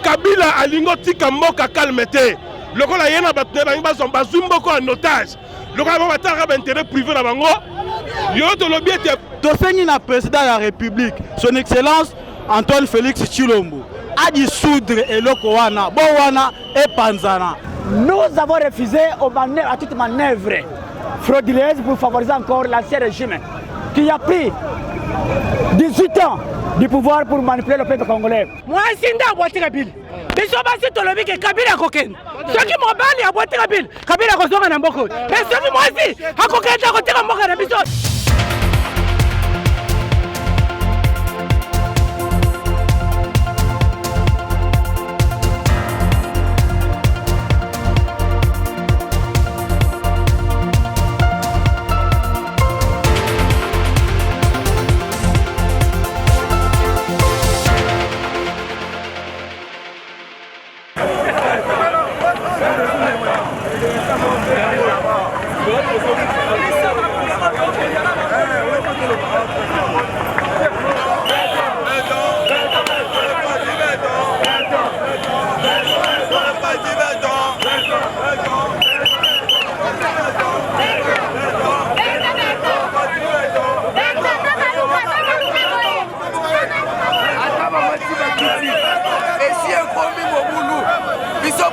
Kabila alingo tika mboka calmete. Lokola yena batne bangi bazumboko en otage. Lokola bataka intérêt privé na bango. Yo to lobby était Tosengi na président de la République, son excellence Antoine Félix Tshilombo, a dissoudre eloko wana, bo wana et panzana. Nous avons refusé à toute manœuvre frauduleuse pour favoriser encore l'ancien régime qui a pris 18 ans du pouvoir pour manipuler le peuple congolais. Moi, je suis Kabila. Mais je suis Tolobi que Kabila Koken. Ceux qui m'ont banni à boîte Kabila, Kabila Kozonga Namboko. Mais ceux qui m'ont dit, à Koken, à côté de Mboka Nabiso.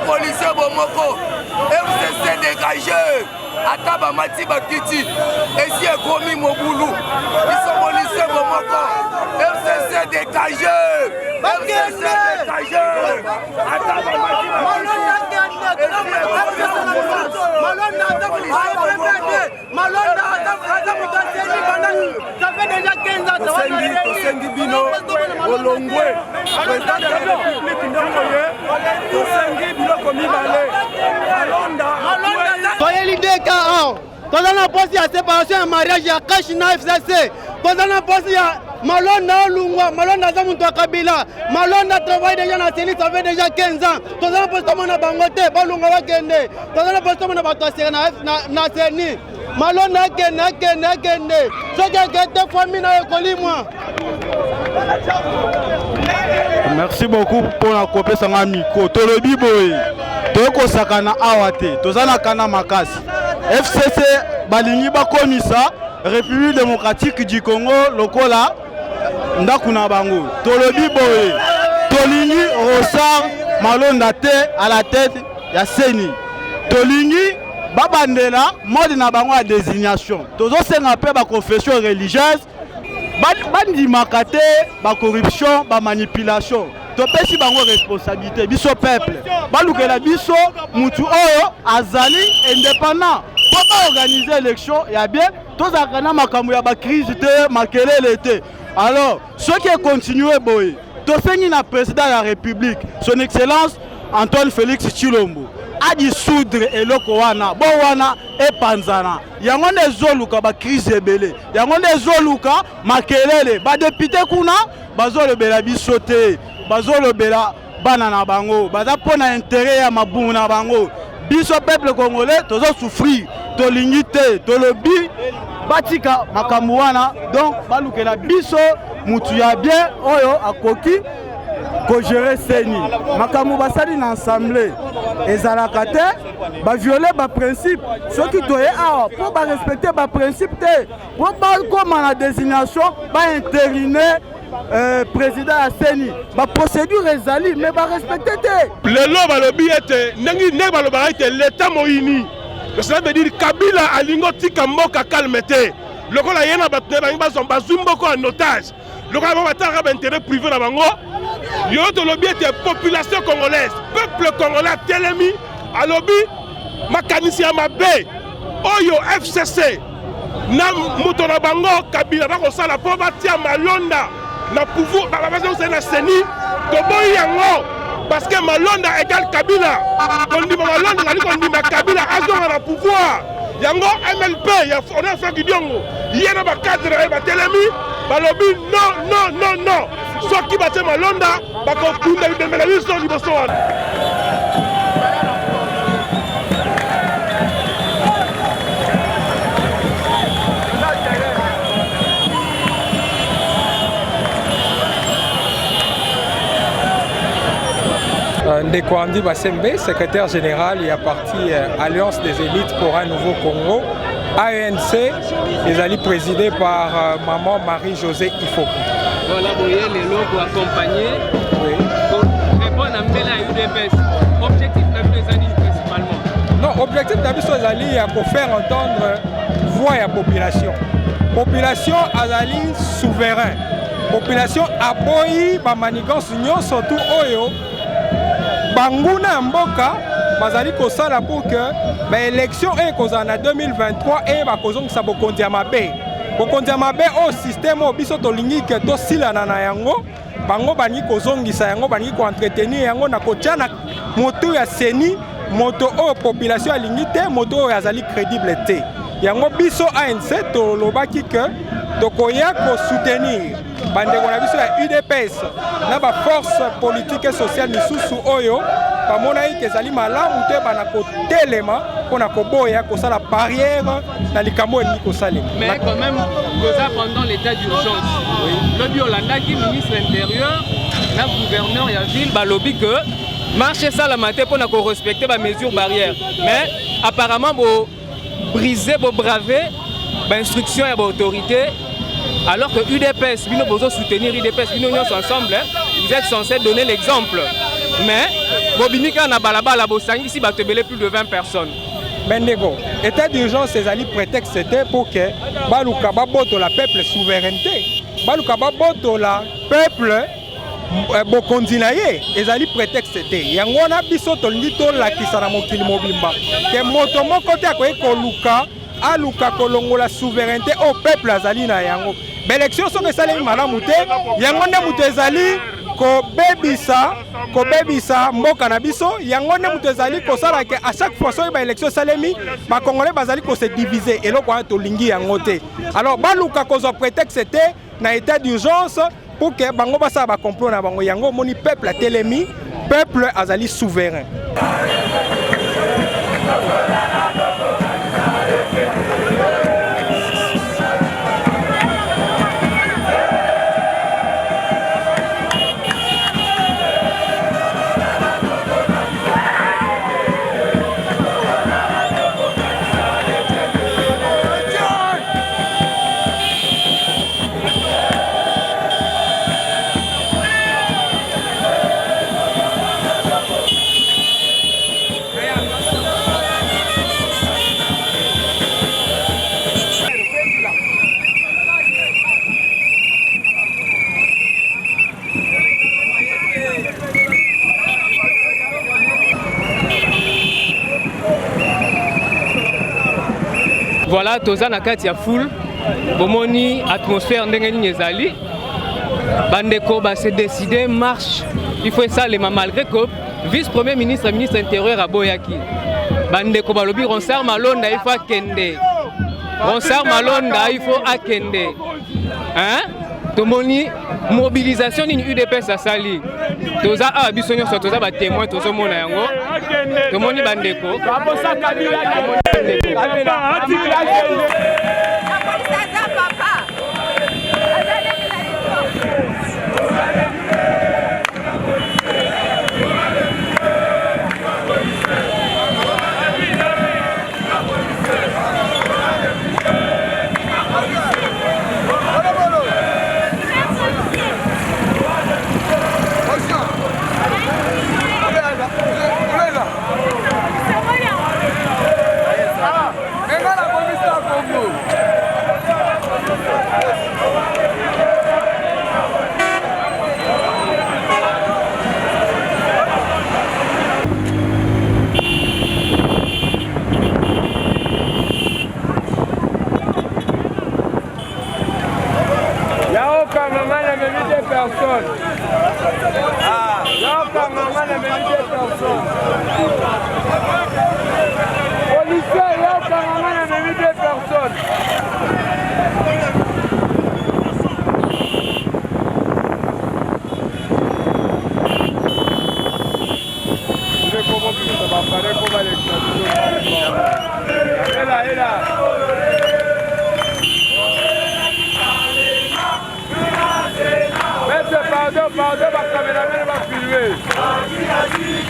Policier Bomoko, FCC dégagé, Ataba Mati Bakiti, et si est commis Moboulou, ils sont policiers Bomoko, FCC dégagé, FCC dégagé, Ataba Mati ça fait déjà 15 ans, soyez l'idée car quand on a posé la séparation et mariage, il y a Kashina FCC. Quand on a posé Malonda Lungwa, Malonda Zamuto Kabila, Malonda travaille déjà dans CENI, ça fait déjà 15 ans. Quand on a posé mon Bangote, Balunga Wakende, quand on a posé mon Batoise na CENI, Malonda Kende, ce qui a été famille na école moi. Merci beaucoup pour la coopération Miko. Tolobi boy. Toko sakana awate. Tozana kana makasi. FCC balingi bakomisa République démocratique du Congo lokola ndakuna bango. Tolobi boy. Tolingi Rosar Malonda te à la tête ya CENI. Tolingi babandela mode na bango à désignation. Tozo senga pe ba confession religieuse. Bandimaka te ba corruption, ba manipulation. Topesi bango responsabilité biso peuple. Balukela biso mutu oyo azali indépendant. Pour pas organiser élection, il y a bien tous akana makambo ya ba crise te makelele te. Alors, ceux qui continuent boy, tosengi na président de la République, son excellence Antoine Félix Tshilombo, a dissoudre eloko wana, bo wana et panzana. Yango nezoluka ba crise ebele. Yango nezoluka makelele. Ba député kuna bazolobela biso te. Bazolobela bana na bango. Baza pona intérêt ya mabumu na bango. Biso peuple congolais tozo souffrir. Tolingi te, tolobi batika makambo wana. Donc balukela biso mutu ya bien oyo akoki ko gérer CENI. Makambo basali na assemblée ezalaka te ba violer ba principe. Ceux qui doivent pour ba respecter ba principe te. Pour ba comme na désignation ba intériner président à CENI. Ba procédure ezali mais ba respecter te. Le lo balobi ete nengi ne baloba ete l'état moini. Cela veut dire Kabila alingo tika mboka calmete. Lokola yena batne bangi bazumboko en otage. Lokola bataka intérêt privé na bango. Yo to lobby était population congolaise, peuple congolais telemi, a lobby makanisi ya mabe. Oyo FCC na muto na bango Kabila ba ko sala po batia Malonda na pouvoir ba ba na CENI to boyi yango parce que Malonda égale Kabila. On dit Malonda on dit Kabila azonga na pouvoir. Yango MLP ya on a fait Gidiongo. Yena ba cadre ba telemi ba lobby non. Soki bate Malonda bakokunda bimela biso liboso wana. Ndeko Andi Basembe, secrétaire général et à parti Alliance des élites pour un nouveau Congo. ANC, les alliés présidés par maman Marie-Josée Ifoko. Voilà, vous voyez les locaux accompagnés. Oui. Pour répondre à l'UDPS, objectif de les alliés principalement. Non, objectif de les alliés c'est pour faire entendre voix à la population. Population azali souverain. Population aboyi ba manigance union surtout oyo. Banguna mboka bazali kosala pour que l'élection est en 2023 et bakozongisa bokonzi ya mabe. Bokonzi ya mabe au système au biso tolingi ke to silana na yango bango bani kozongisa yango bani ko entretenir yango na kotiana moto ya seni moto o population alingi te moto azali crédible te. Yango biso ANC to lobaki ke tokoya ko soutenir bandeko na biso ya UDPS na ba force politique et sociale misusu oyo pamona ike ezali malamu te bana kotelema pona koboya kosala barrière na likambo elingi kosalema. Mais quand même pendant l'état d'urgence le Biolanda qui ministre de l'intérieur na gouverneur ya ville balobi que marcher ça la matin pour ko respecter ba mesures barrières mais apparemment bo briser bo braver ba instruction ya ba autorité. Alors que UDPS, nous devons soutenir UDPS, nous sommes ensemble, vous êtes censés donner l'exemple. Mais, Bobimika na balabala bosangi ici, batebele plus de 20 personnes. Bendego, état d'urgence, ces alliés prétexte c'était pour que Baluka baboto la peuple souveraineté. Baluka baboto la peuple bokondinaye. Les alliés prétexte c'était. Yangona biso tolito la kisana mokili mobimba. Que moto moko te akoye koluka. Aluka kolongo la souveraineté au peuple azali na yango. L'élection sont salé malamu te yango nde mutu ezali ko bebisa mboka na biso yango nde mutu ezali ko sala ke à chaque fois so ba élection salemi ba congolais bazali ko se diviser et loko to lingi yango te. Alors baluka ko zo prétexte te na état d'urgence pour que bango basa ba complot na bango yango moni peuple atelemi peuple azali souverain. Voilà, toza na kati ya foule, bomoni atmosphère ndenge nini ezali. Bandeko ba se décider marche. Il faut ça les malgré que vice-premier ministre intérieur aboyaki. Bandeko balobi Ronsard Malonda il faut akende. Ronsard Malonda il faut akende. Hein? Tomoni mobilisation ni UDPS asali. Toza a biso nyonso toza ba témoin tozo mona yango. Tomoni bandeko. Pardon, ma caméra va filmer.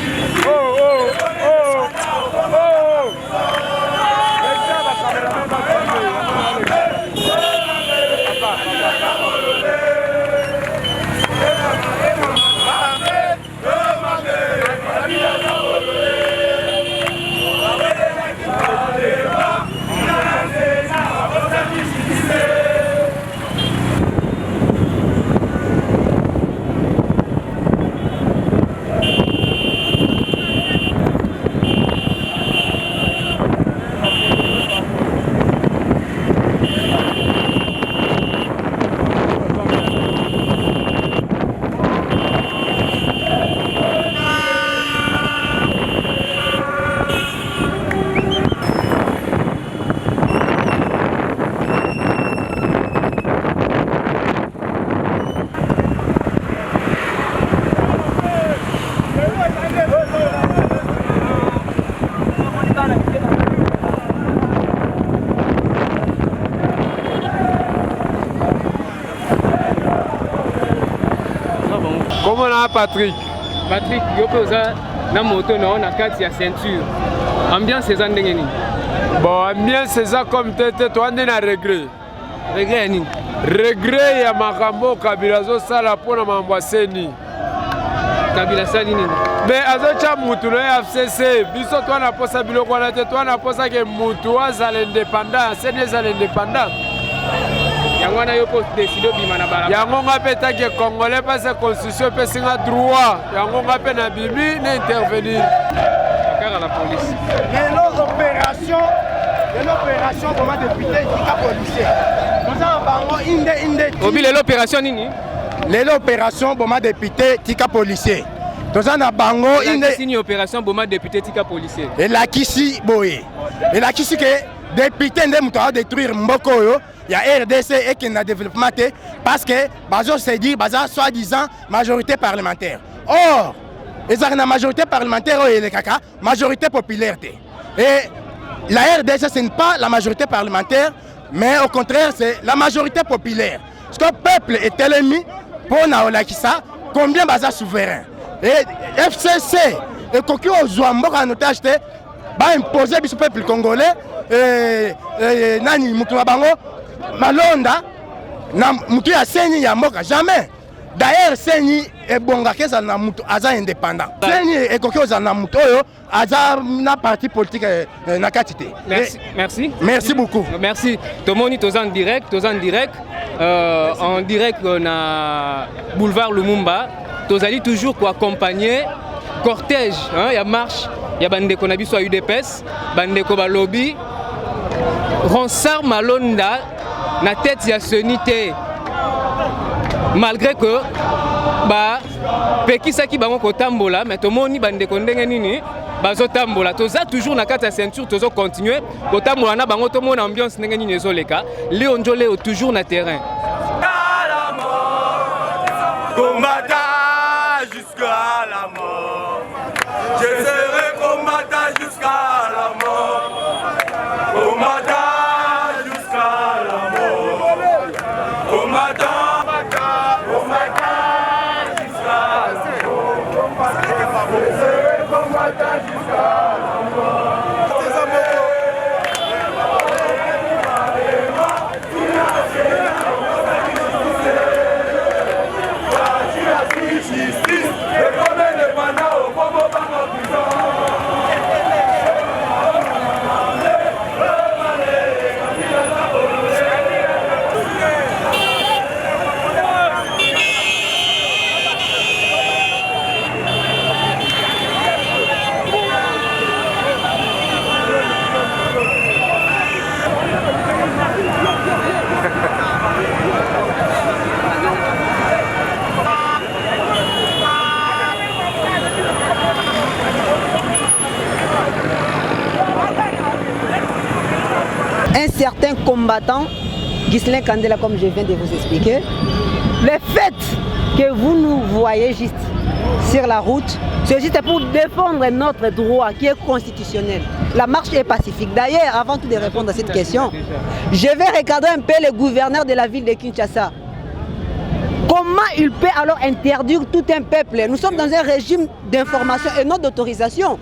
Komona Patrick. Patrick, yoko za na moto na kati ya ceinture. Ambiance eza ndenge nini? Bon, ambiance eza comme tete to ande na regret. Regret ya nini? Regret ya makambo Kabila zo sala pona mambo seni. Kabila sali nini? Mais azocha mutu na FCC, biso to na posa biloko na te to na posa ke mutu azala indépendant, seni azala indépendant. Yango na yo po décider bima na balabala. Yango ngape take congolais parce que constitution pe singa droit. Yango ngape na bibi na intervenir. Car à la police. L'opération pour ma député tika policier. Nous avons bango inde. Obi l'opération nini? L'opération pour ma député tika policier. Nous avons bango inde. Signe opération pour ma député tika policier. Et la kisi boye. Et la kisi que député ndem to détruire mboko yo. Il y a RDC et qui n'a développement parce que bazo se dit baza soi-disant majorité parlementaire. Or, ils ont la majorité parlementaire et les caca, majorité populaire. Et la RDC ce n'est pas la majorité parlementaire, mais au contraire c'est la majorité populaire. Parce que le peuple est ennemi pour Naolakisa, combien baza souverain. Et FCC et Koki Ozouambo en otage va imposer le peuple congolais et Nani Moutourabango. Malonda na mutu ya seni ya mboka jamais. D'ailleurs seni e bonga keza na mutu aza indépendant. Seni e kokioza na mutu oyo aza na parti politique na katité. Merci beaucoup. Merci. Tomoni toza en direct, en direct na boulevard Lumumba. Tozali toujours pour accompagner cortège, hein, ya marche, ya bandeko na biso UDPS, bandeko ba lobby. Ronsard Malonda na tête ya sonité malgré que ba pekisaki bango kotambola mais tomoni bandeko ndenge nini bazotambola toza toujours na kati ya ceinture tozo continuer kotambola na bango tomona ambiance ndenge nini ezoleka Léon Njole toujours na terrain combattant jusqu'à la mort, je serai combattant jusqu'à la mort, combattant Un certain combattant, Ghislain Kandela, comme je viens de vous expliquer, le fait que vous nous voyez juste sur la route, c'est juste pour défendre notre droit qui est constitutionnel. La marche est pacifique. D'ailleurs, avant tout de répondre à cette question, je vais regarder un peu le gouverneur de la ville de Kinshasa. Comment il peut alors interdire tout un peuple? Nous sommes dans un régime d'information et non d'autorisation.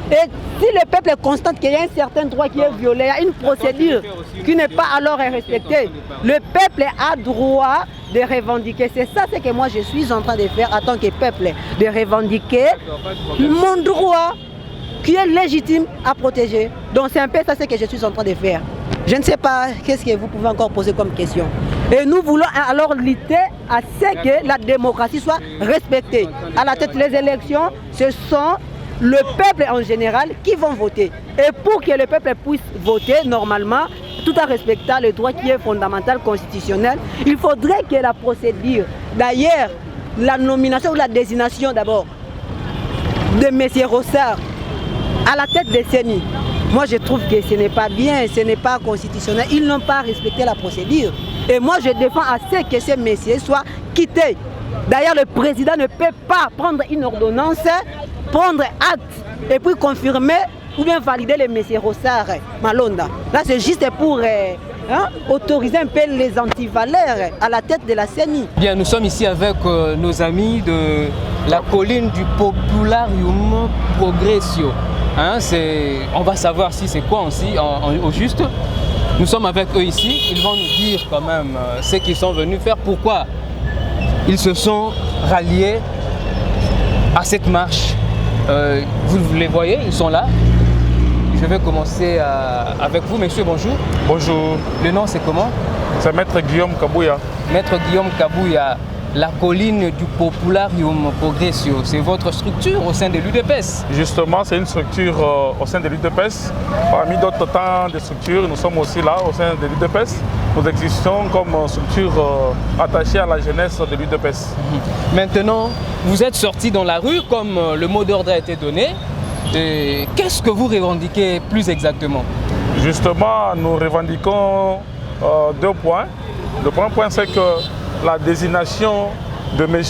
Et si le peuple constate qu'il y a un certain droit qui est violé, il y a une procédure qui n'est pas alors respectée, le peuple a droit de revendiquer. C'est ça ce que moi je suis en train de faire en tant que peuple, de revendiquer mon droit qui est légitime à protéger. Donc c'est un peu ça ce que je suis en train de faire. Je ne sais pas qu'est-ce que vous pouvez encore poser comme question. Et nous voulons alors lutter à ce que la démocratie soit respectée. À la tête des élections, ce sont le peuple en général qui vont voter. Et pour que le peuple puisse voter normalement, tout en respectant le droit qui est fondamental, constitutionnel, il faudrait que la procédure, d'ailleurs, la nomination ou la désignation d'abord de M. Rossard à la tête des CENI, moi je trouve que ce n'est pas bien, ce n'est pas constitutionnel, ils n'ont pas respecté la procédure. Et moi je défends à ce que ces messieurs soient quittés. D'ailleurs le président ne peut pas prendre une ordonnance, prendre acte et puis confirmer ou bien valider le M. Rossard Malonda. Là c'est juste pour autoriser un peu les antivaleurs à la tête de la CENI. Bien, nous sommes ici avec nos amis de la colline du Popularium Progressio. On va savoir si c'est quoi aussi au juste. Nous sommes avec eux ici, ils vont nous dire quand même ce qu'ils sont venus faire, pourquoi ils se sont ralliés à cette marche. Vous les voyez, ils sont là. Je vais commencer avec vous, monsieur, bonjour. Bonjour. Le nom c'est comment? C'est Maître Guillaume Kabouya. Maître Guillaume Kabouya, la colline du Popularium Progressio, c'est votre structure au sein de l'UDPS? Justement, c'est une structure au sein de l'UDPS. Parmi d'autres temps de structures, nous sommes aussi là au sein de l'UDPS. Nous existons comme structure attachée à la jeunesse de l'UDPS. Maintenant, vous êtes sortis dans la rue comme le mot d'ordre a été donné. Qu'est-ce que vous revendiquez plus exactement? Justement, nous revendiquons 2 points. Le premier point, c'est que la désignation de M.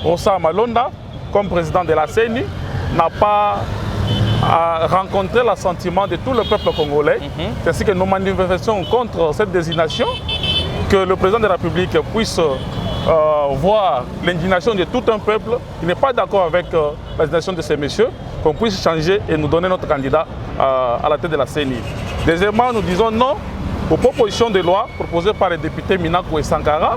Rossa Malonda comme président de la CENI n'a pas rencontré l'assentiment de tout le peuple congolais. C'est ainsi que nous manifestons contre cette désignation, que le président de la République puisse voir l'indignation de tout un peuple qui n'est pas d'accord avec la désignation de ces messieurs, qu'on puisse changer et nous donner notre candidat à la tête de la CENI. Deuxièmement, nous disons non aux propositions de loi proposées par les députés Minako et Sankara,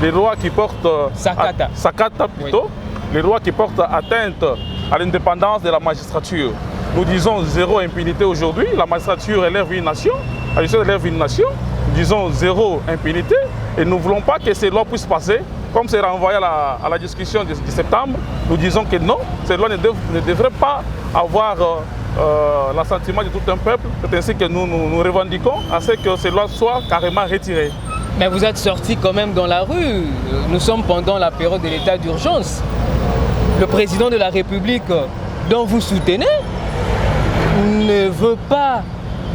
les lois qui portent Sakata plutôt, les lois qui portent atteinte à l'indépendance de la magistrature. Nous disons zéro impunité aujourd'hui, la magistrature élève une nation, la justice élève une nation, nous disons zéro impunité et nous ne voulons pas que ces lois puissent passer. Comme c'est renvoyé à la discussion de septembre, nous disons que non, ces lois ne devraient pas avoir l'assentiment de tout un peuple. C'est ainsi que nous revendiquons à ce que ces lois soient carrément retirées. Mais vous êtes sortis quand même dans la rue. Nous sommes pendant la période de l'état d'urgence. Le président de la République, dont vous soutenez, ne veut pas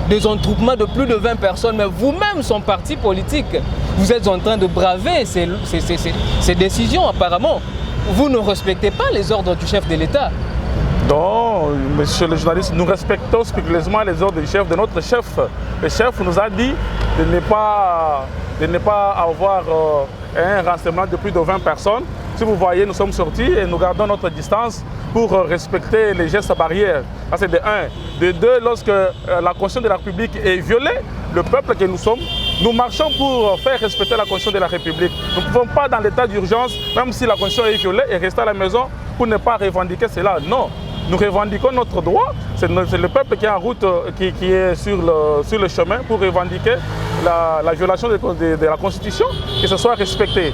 des entroupements de plus de 20 personnes, mais vous-même, son parti politique, vous êtes en train de braver ces décisions apparemment. Vous ne respectez pas les ordres du chef de l'État. Non, monsieur le journaliste, nous respectons scrupuleusement les ordres du chef, de notre chef. Le chef nous a dit de ne pas avoir un rassemblement de plus de 20 personnes. Si vous voyez, nous sommes sortis et nous gardons notre distance pour respecter les gestes barrières. Ça, c'est de 1. De 2, lorsque la Constitution de la République est violée, le peuple que nous sommes, nous marchons pour faire respecter la Constitution de la République. Nous ne pouvons pas, dans l'état d'urgence, même si la Constitution est violée, et rester à la maison pour ne pas revendiquer cela. Non, nous revendiquons notre droit. C'est le peuple qui est en route, qui est sur le chemin pour revendiquer la violation de la Constitution, que ce soit respecté.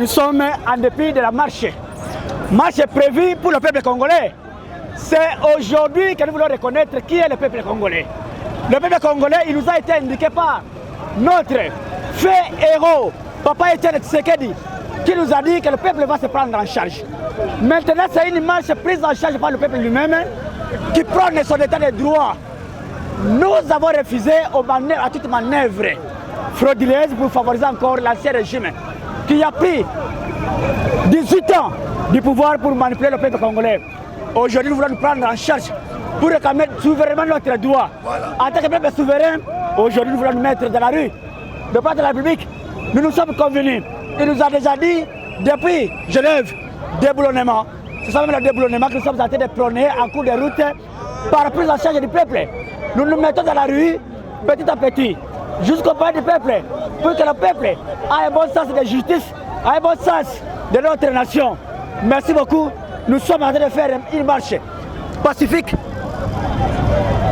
nous sommes en dépit de la marche. Marche prévue pour le peuple congolais. C'est aujourd'hui que nous voulons reconnaître qui est le peuple congolais. Le peuple congolais, il nous a été indiqué par notre fait héros, Papa Etienne Tshisekedi, qui nous a dit que le peuple va se prendre en charge. Maintenant, c'est une marche prise en charge par le peuple lui-même qui prône son état de droit. Nous avons refusé à toute manœuvre frauduleuse pour favoriser encore l'ancien régime qui a pris 18 ans du pouvoir pour manipuler le peuple congolais. Aujourd'hui, nous voulons nous prendre en charge pour réclamer souverainement notre droit. En tant que peuple souverain, aujourd'hui, nous voulons nous mettre dans la rue. Le président de la République, nous nous sommes convenus. Il nous a déjà dit, depuis Genève, déboulonnement. C'est ça même le déboulonnement que nous sommes en train de prôner en cours de route par la prise en charge du peuple. Nous nous mettons dans la rue petit à petit, jusqu'au palais du peuple, pour que le peuple ait un bon sens de justice, ait un bon sens de notre nation. Merci beaucoup. Nous sommes en train de faire une marche pacifique.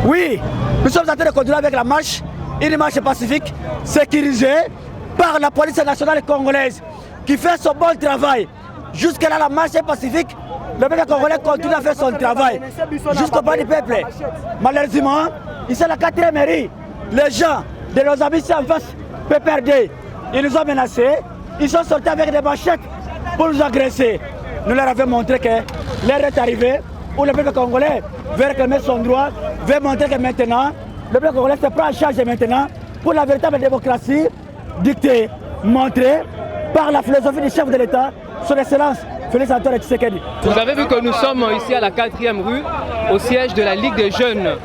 Oui, nous sommes en train de continuer avec la marche, une marche pacifique, sécurisée par la police nationale congolaise, qui fait son bon travail. Jusque-là, la marche est pacifique. Le peuple congolais continue à faire son travail jusqu'au pas du peuple. Malheureusement, ici à la 4e mairie, les gens de nos amis en face PPRD, ils nous ont menacés. Ils sont sortis avec des machettes pour nous agresser. Nous leur avons montré que l'heure est arrivée où le peuple congolais veut réclamer son droit, veut montrer que maintenant, le peuple congolais se prend en charge maintenant pour la véritable démocratie dictée, montrée par la philosophie du chef de l'État, son excellence Félix Antoine Tshisekedi. Vous avez vu que nous sommes ici à la 4e rue, au siège de la Ligue des Jeunes.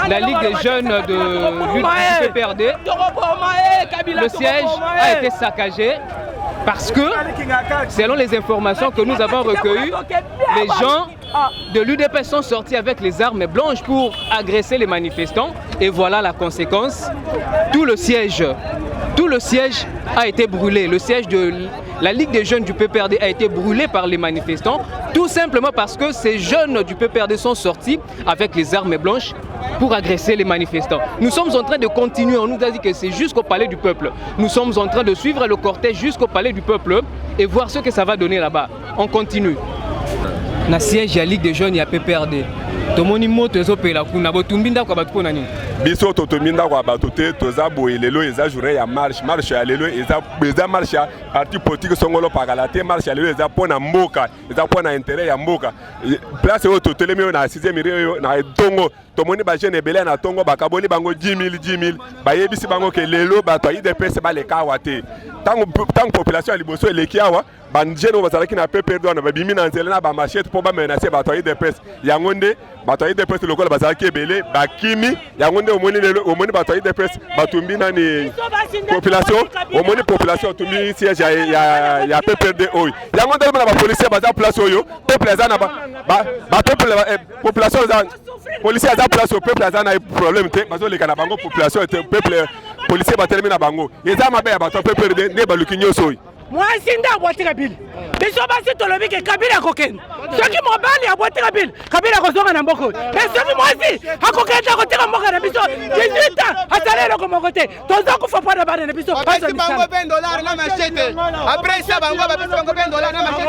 La Ligue des Jeunes du PPRD. Le siège a été saccagé parce que, selon les informations que nous avons recueillies, les gens de l'UDP sont sortis avec les armes blanches pour agresser les manifestants. Et voilà la conséquence. Tout le siège a été brûlé. Le siège de la Ligue des jeunes du PPRD a été brûlé par les manifestants, tout simplement parce que ces jeunes du PPRD sont sortis avec les armes blanches pour agresser les manifestants. Nous sommes en train de continuer, on nous a dit que c'est jusqu'au palais du peuple. Nous sommes en train de suivre le cortège jusqu'au palais du peuple et voir ce que ça va donner là-bas. On continue. Na siège ya Ligue des jeunes ya PPRD. Tomoni moto ezopela kuna botumbinda kwa batu pona nini? Biso totominda kwa batu te toza boye lelo eza journée ya marche ya lelo eza marche ya parti politique songolo pakala te marche ya lelo eza pona mboka eza pona intérêt ya mboka place oyo totelemi na 6e mairie na Tongo tomoni ba jeune ebele na Tongo bakaboli bango 10 000 bayebisi bango ke lelo bato IDPS baleka awa te tango population ya liboso eleki awa banjeune bazalaki na PPRD wana babimi na nzela na bamachete mpo bamenace bato ya IDPS yango nde bato ya IDPS lokola bazalaki ebele bakimi yango nde omoni bato ya IDPS batumbi nani population omoni population otumbi siège ya PPRD oyo yango nde na bapolisier baza place oyo peuple aza na population policier aza place oyo peuple aza na problème te bazoleka na bango population peuple policier batelemi na bango eza mabe ya bato ya PPRD nde baluki nyonso oyo mwasi nde abwati Kabila biso basi tolobi ke Kabila akokende soki mobali abwati Kabila akozonga na mboka me soki mwasi akokende akotika mboka na biso 18 ans asala eloko moko te toza kufa mpo na bana na biso bapesi bango $20 na machete apres sa bango bapesi bango $20 na machete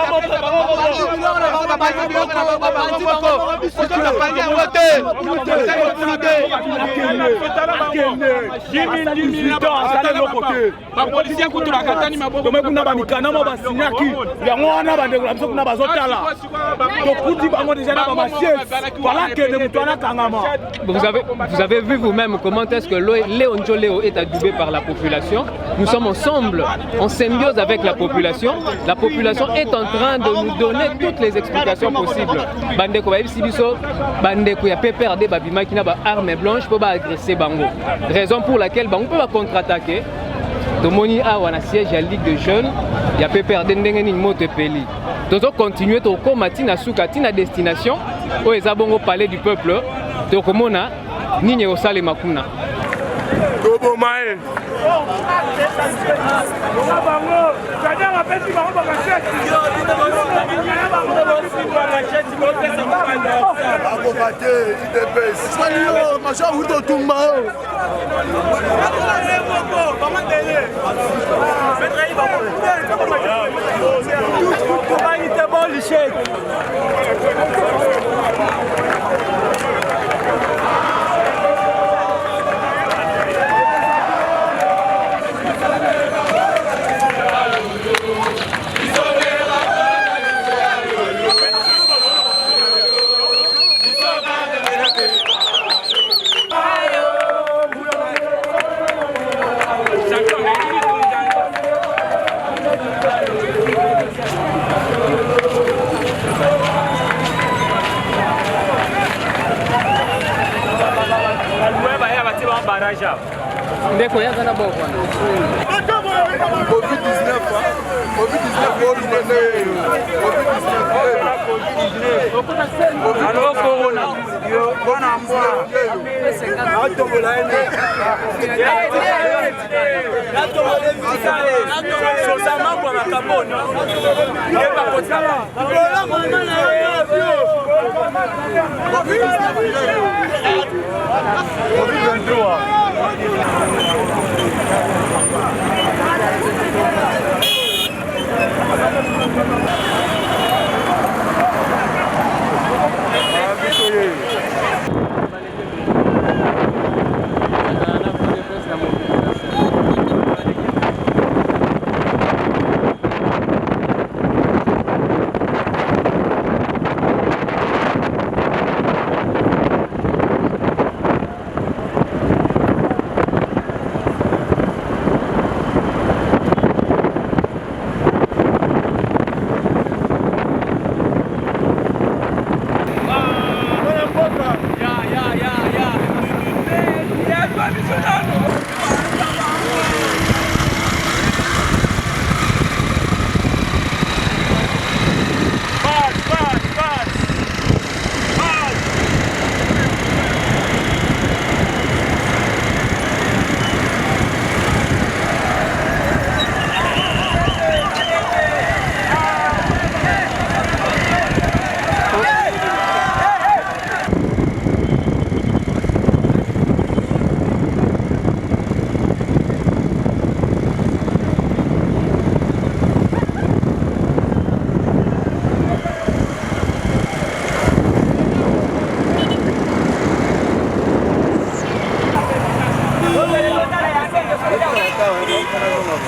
bamikana mo basinyaki yango wana bandeko na biso kuna bazotala tokuti bango déjà na bamasiese voilà que le mutu anakangama. Vous avez vu vous-même comment est-ce que Léon Léo est adoubé par la population. Nous sommes ensemble, en symbiose avec la population. La population est en train de nous donner toutes les explications possibles. Bandeko ba biso bandeko ya PPRD babimaki na ba armes blanches pour ba agresser bango. Raison pour laquelle bango peut ba contre-attaquer. Tomoni awa na siège ya Ligue de jeunes ya PPRD ndenge nini moto epeli. Tozo continuer to komati na sukati na destination o eza bongo palais du peuple to komona nini osale makuna. Tobo mae. machette. ndeko yaza na boko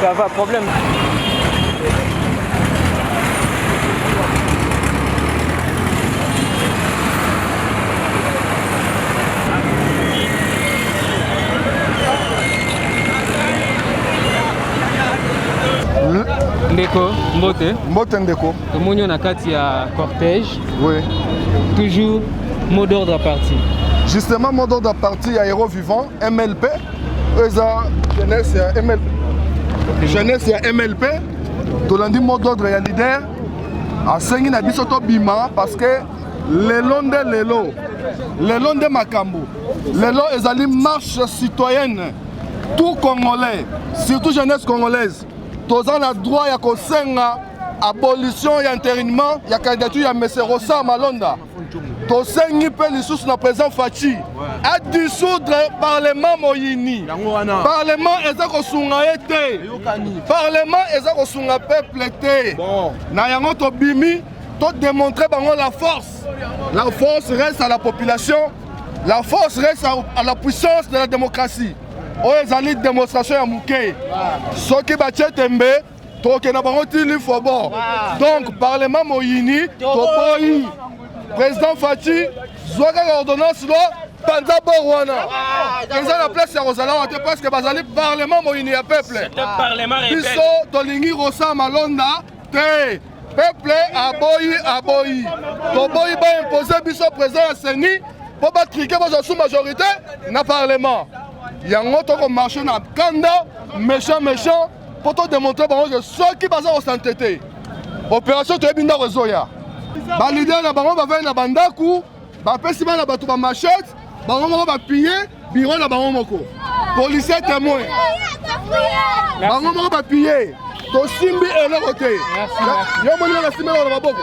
Ça va, problème. Ndeko, mbote. Mbote ndeko. Tomoni na kati ya cortège. Oui. Toujours mot d'ordre à partir. Justement, mot d'ordre à partir à Héros Vivant, MLP. Jeunesse ya MLP. Jeunesse ya MLP. Tolandi mot d'ordre ya leader. Asengi na biso to bima parce que lelo nde makambo. Lelo ezali marche citoyenne. Tout Congolais, surtout jeunesse congolaise. Toza na droit ya kosenga abolition ya intérinement ya candidature ya M. Rossa Malonda. Tosengi pe lisusu na président Fachi a dissoudre parlement Moyini. Parlement eza kosunga ete. Parlement eza kosunga peuple te. Na yango to bimi to démontrer bango la force. La force reste à la population. La force reste à la puissance de la démocratie. Oh, ezali démonstration ya muke. Soki batie tembe, toke na bango tili fobo. Donc parlement Moyini, toboyi. Président Fachi, zwaka ordonnance lo panza borwana. Kenza la place ya Rosala wate parce que bazali parlement Moyini ya peuple. C'est un parlement rebelle. Biso tolingi Rossa Malonda te. Peuple aboyi. Toboyi ba imposer biso président ya Seni pour ba triquer ba sous majorité na parlement. Yango toko marcher na kanda méchant pour te démontrer que ceux qui basent au santé opération to ebinda rezoya ba leader na bango ba vena na bandaku ba pesi na bato ba machette bango moko ba piller bureau na bango moko policier témoin bango moko ba piller to simbi eloko te yo moni na simbi na maboko.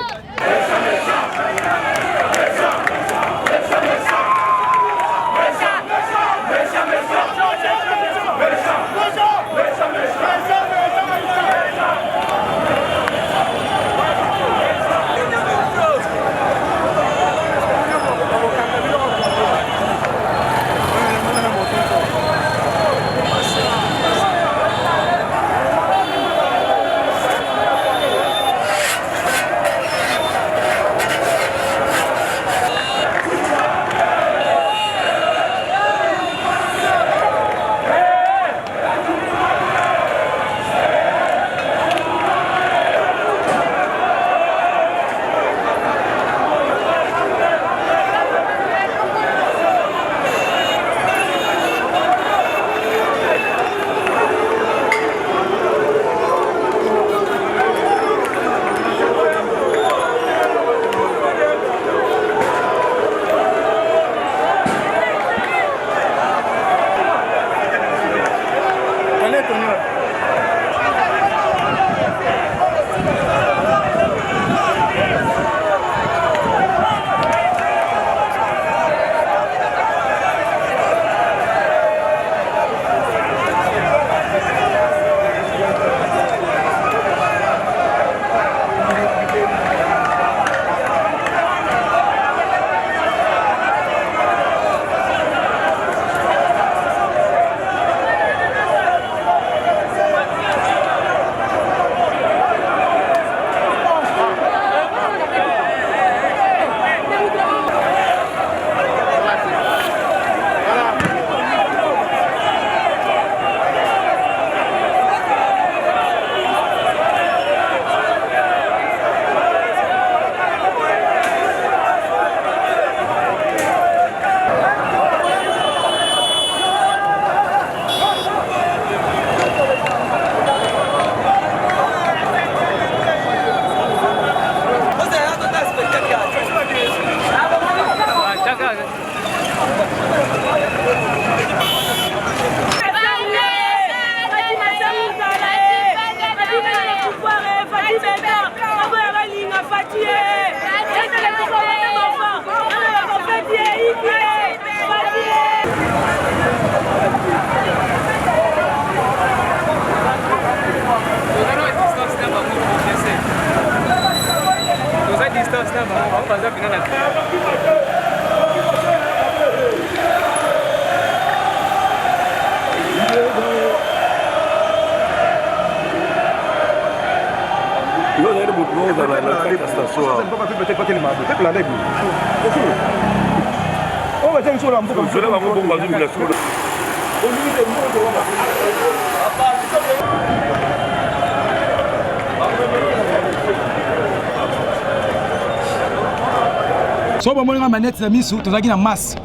So bamonga manette na misu tozaki na masse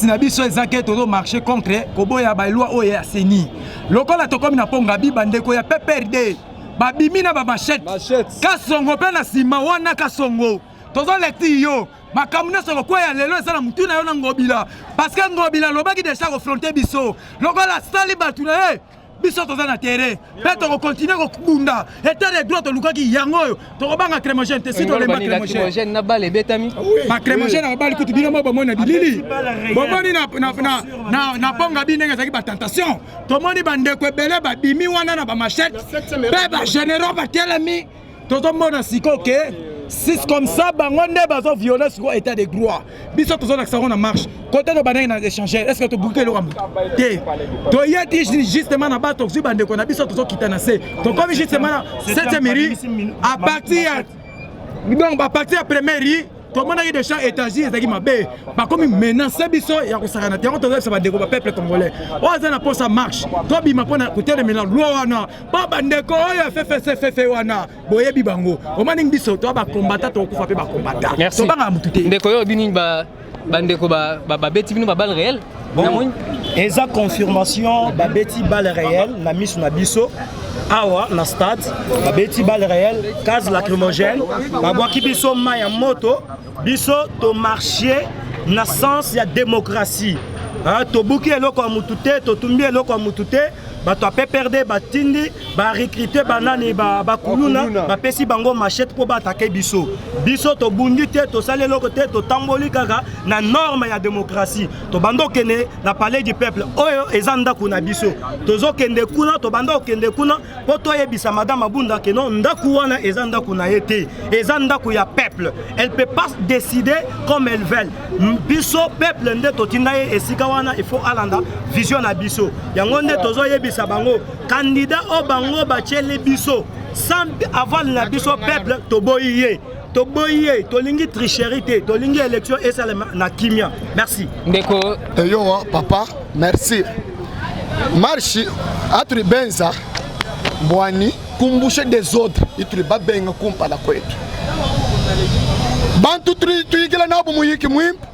na biso ezake tozo marcher contre koboya ba loi oyo ya seni lokola tokomi na ponga bibandeko ya PPRD babimi na ba machette kasongo pe na sima wana kasongo tozo lekti yo makambo nyonso kokwea lelo eza na mutu na yo na ngobila parce que ngobila lobaki déjà confronter biso lokola sali batu na ye biso toza na terrain pe tokokontinue kokunda état de droit tolukaki yango oyo tokobanga crémogène te si tolemba crémogène na bale betami bacrémogène na babali kutu bino mo bomoni na bilili bomoni na ponga bi ndenge ezalaki batentation tomoni bandeko ebele babimi wana na bamachete mpe bagénéraux batelemi tozomona siko ke c'est comme ça bango nde bazo violer sur état de droit biso tozo na sango na marche côté de banane na échanger est-ce que to bouquer le ramu té to yeti justement na bato zu bandeko na biso tozo kitana se to comme justement na 7e mairie à partir donc à partir de première rue tout le monde a eu des champs étagés ezaki mabe ba comme menacer biso ya kosakana te to za bandeko ba peuple congolais oza na posa marche to bima pona kutele mena loi wana ba bandeko oyo fefe wana boyebi bango o maning biso to ba combattant to kufa pe ba combattant to banga mutute ndeko yo bini ba bandeko ba beti bino ba balle réelle bon eza confirmation ba beti balle réelle na misu na biso awa na stade babeti balle réelle gaz lacrymogène babwaki biso mai ya moto biso to marcher na sens ya démocratie tobuki eloko ya mutu te totumbi eloko ya mutu te bato a PPRD batindi barecruter banani bakuluna bapesi bango machette po batake biso tobundi te tosali eloko te totamboli kaka na norme ya démocratie tobanda okende na palais du peuple oyo eza ndako na biso tozokende kuna tobanda okende kuna po toyebisa madame Abunda ke non ndako wana eza ndako na ye te eza ndako ya peuple elle peut pas décider comme elle veut biso peuple nde totinda ye esika wana il faut alanda vision na biso yango nde tozoyebisa bango candidat o bango bachele biso sans avoir na biso peuple toboyiye tolingi tricherie te tolingi élection et ça na kimia merci ndeko yo papa merci marche atri benza mwani kumbushe des autres itri babenga kumpala kwetu bantu tuyikila nabo muyiki mwimpa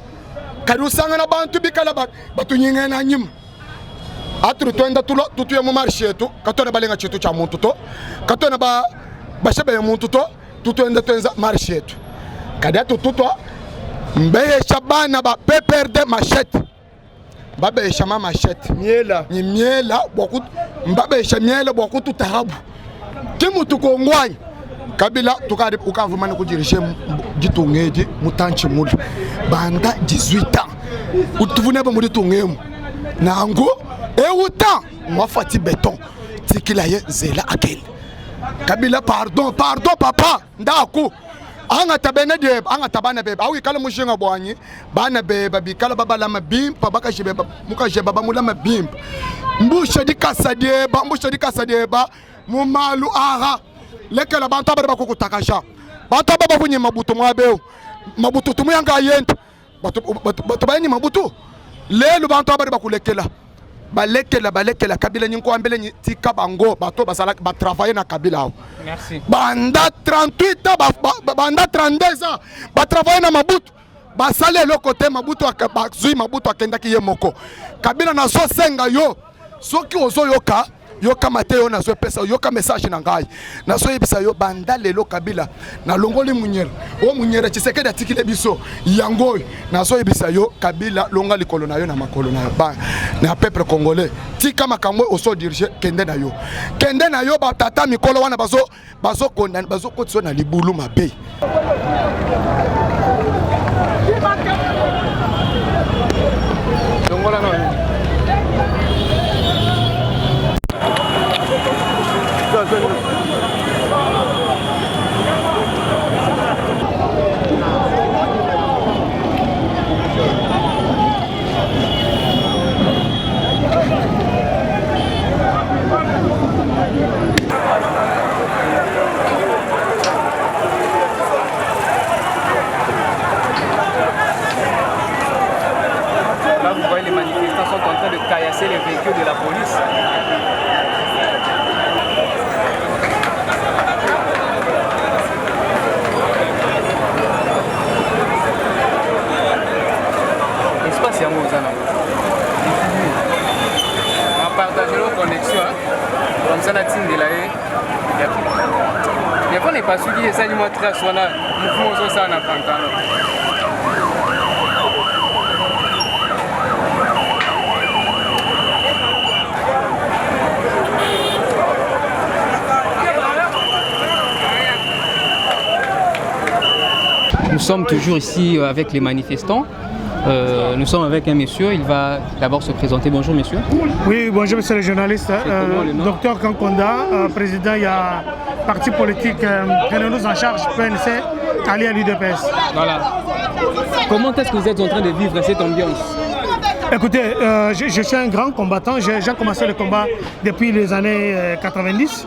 kadusanga na bantu bikala batunyinga na nyima atri twenda tutuye mu marche yetu katona balenga chitu cha muntu to katona bashebe ya muntu to tutwenda twenza marche yetu kada tututwa mbeye shabana ba PPRD machette mbabe shama machette miela boku mbabe shamiela boku tutarabu timu tukongwanya kabila tukade ukavumana kujirishe gitungedi mutanchi muli banda 18 ans utuvune ba muri tungemu nango euta mwafati beton tikila ye zela akeli kabila pardon papa ndaku anga tabene de anga tabana beba awi kala mushinga bwanyi bana beba bikala babala mabimpa bakashibeba mukasheba bamula mabimpa mbusha dikasa deba mumalu ara lekala bantu abari bakukutakasha bantu ababa kunye mabuto mwabeo mabuto tumuyanga yente batu bayini mabuto lelo bantu abari bakulekela balekela kabila nyinko ambele nyi tika bango bato basala ba travailler na kabila. Merci. Banda 38 ans banda 32 ans ba travailler na mabutu basale le côté mabutu akabazui mabutu akenda ki yemoko kabila na so senga yo soki ozo yoka mateo na so pesa yoka message na ngai na so yebisa yo banda lelo kabila na longoli munyere o munyere Tshisekedi atikile biso yango na so yebisa yo kabila longa likolo na yo na makolo na ba na peuple congolais tika makambo oso dirige kende na yo ba tata mikolo wana bazo kondana bazo kotso na libulu mabe. Dongola no. Tosana Tindela il y a pas pas suivi les aliments très soina mouvement ça na pantano. Nous sommes toujours ici avec les manifestants. Nous sommes avec un monsieur, il va d'abord se présenter. Bonjour monsieur. Oui, bonjour monsieur le journaliste. Docteur Kankonda, président, il y a parti politique prenons-nous en charge, PNC, allié à l'UDPS. Voilà. Comment est-ce que vous êtes en train de vivre cette ambiance? Écoutez, je suis un grand combattant, j'ai commencé le combat depuis les années 90.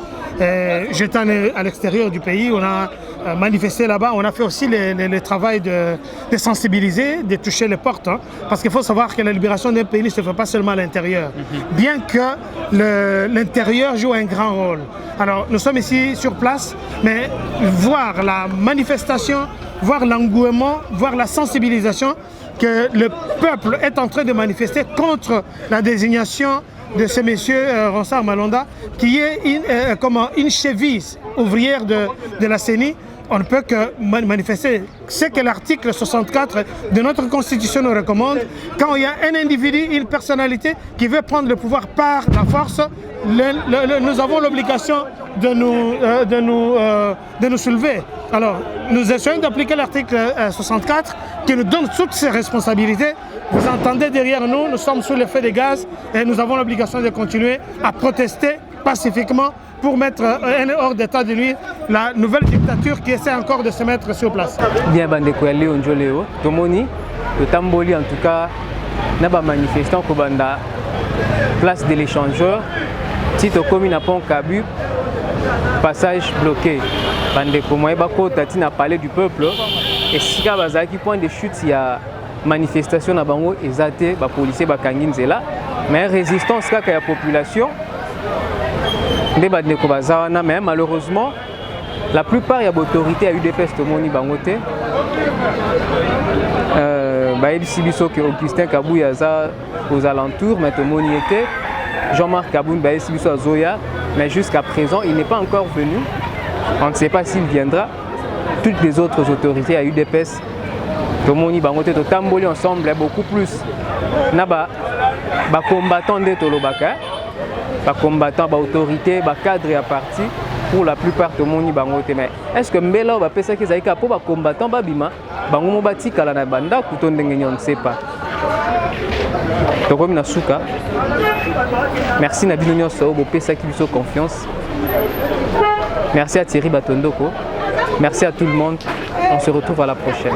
J'étais à l'extérieur du pays, on a manifesté là-bas, on a fait aussi le travail de sensibiliser, de toucher les portes, hein, parce qu'il faut savoir que la libération d'un pays ne se fait pas seulement à l'intérieur, bien que l'intérieur joue un grand rôle. Alors nous sommes ici sur place, mais voir la manifestation, voir l'engouement, voir la sensibilisation que le peuple est en train de manifester contre la désignation de ce monsieur Ronsard Malonda, qui est une cheville ouvrière de la CENI, on ne peut que manifester ce que l'article 64 de notre Constitution nous recommande. Quand il y a un individu, une personnalité qui veut prendre le pouvoir par la force, nous avons l'obligation de nous soulever. Alors, nous essayons d'appliquer l'article 64 qui nous donne toutes ces responsabilités. Vous entendez derrière nous, nous sommes sous l'effet des gaz et nous avons l'obligation de continuer à protester pacifiquement pour mettre hors d'état de nuire la nouvelle dictature qui essaie encore de se mettre sur place. Bien, Bandeko Onjoleo, Tomoni, le Tamboli en tout cas, n'a pas manifestant qu'au Banda, place de l'échangeur, Tito commune à Pont Kabu, passage bloqué. Bandeko Moebako, Tati n'a parlé du peuple, et si Kabazaki, point de chute, il y a manifestation à Bango, et Zate, les policiers, les Kangin, mais résistance à la population. Mais malheureusement, la plupart des autorités à UDPS Tomoni Bangote, Sibiso que Augustin Kabouyaza aux alentours, mais Tomoni était Jean-Marc Kaboun, Sibiso Zoya, mais jusqu'à présent, il n'est pas encore venu. On ne sait pas s'il viendra. Toutes les autres autorités à UDPS Tomoni Bangote, Tamboli ensemble, beaucoup plus. Naba, combattants de Tolobaka. Pas combattant, pas autorité, pas cadre à parti, pour la plupart de monde bangote. Mais est-ce que Mbela va penser que ça pour pas combattant babima, bangomo bati kala na banda kuton dengenyo, on ne sait pas. Donc comme Nasuka, merci Nabino Nyoso, bo pesa qui lui confiance. Merci à Thierry Batondoko, merci à tout le monde. On se retrouve à la prochaine.